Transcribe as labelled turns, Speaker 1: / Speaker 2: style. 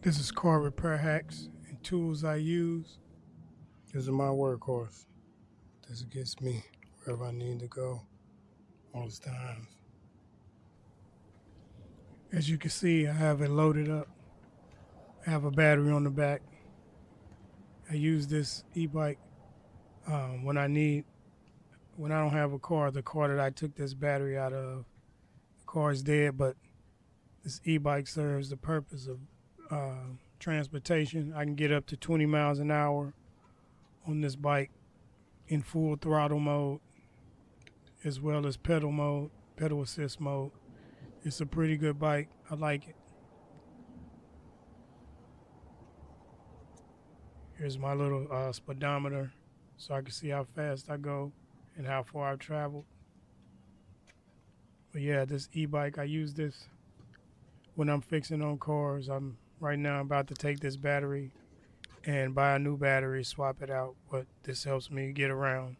Speaker 1: This is car repair hacks and tools I use. This is my workhorse. This gets me wherever I need to go most times. As you can see, I have it loaded up. I have a battery on the back. I use this e-bike when I don't have a car. The car that I took this battery out of, the car is dead, but this e-bike serves the purpose of transportation. I can get up to 20 miles an hour on this bike in full throttle mode, as well as pedal assist mode. It's a pretty good bike. I like it. Here's my little speedometer so I can see how fast I go and how far I've traveled. But yeah, this e-bike, I use this when I'm fixing on cars. Right now about to take this battery and buy a new battery, swap it out, but this helps me get around.